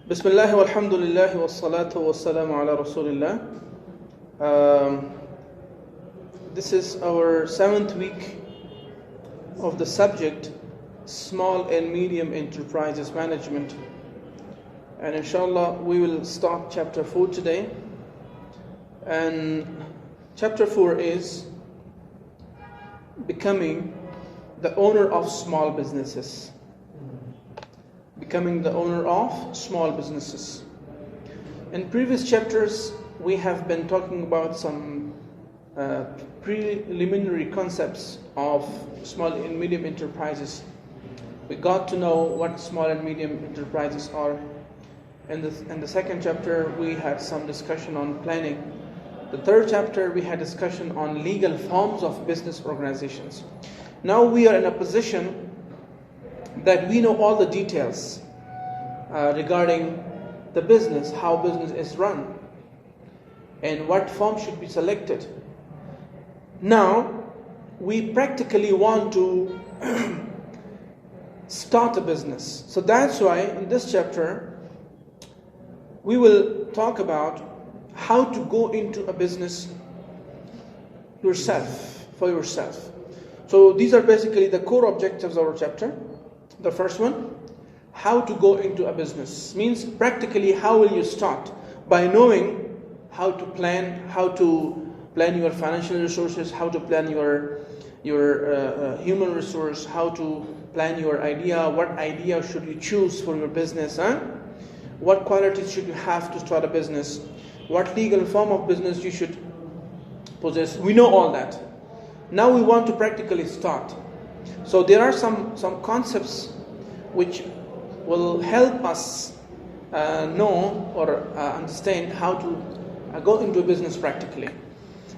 Bismillah walhamdulillah wassalatu wassalamu ala rasulillah. This is our 7th week of the subject Small and Medium Enterprises Management, and inshallah we will start chapter 4 today. And chapter 4 is becoming the owner of small businesses. Becoming the owner of small businesses. In previous chapters, we have been talking about some preliminary concepts of small and medium enterprises. We got to know what small and medium enterprises are. In the second chapter, we had some discussion on planning. The third chapter, we had discussion on legal forms of business organizations. Now we are in a position that we know all the details regarding the business, how business is run, and what form should be selected. Now, we practically want to start a business. So that's why in this chapter, we will talk about how to go into a business yourself, for yourself. So these are basically the core objectives of our chapter. The first one, how to go into a business, means practically how will you start, by knowing how to plan your financial resources, how to plan your human resource, how to plan your idea, what idea should you choose for your business, what qualities should you have to start a business, what legal form of business you should possess. We know all that. Now we want to practically start. So there are some concepts which will help us know or understand how to go into a business practically.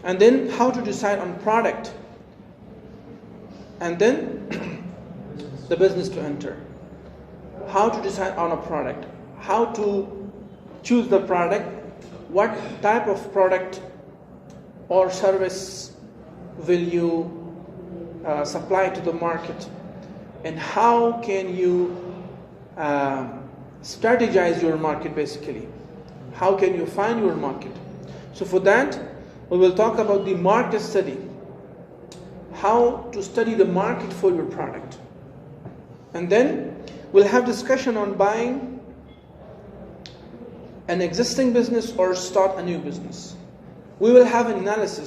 And then how to decide on product. And then the business to enter. How to decide on a product. How to choose the product. What type of product or service will you supply to the market, and how can you strategize your market basically? How can you find your market? So for that, we will talk about the market study, how to study the market for your product. And then we'll have discussion on buying an existing business or start a new business. We will have an analysis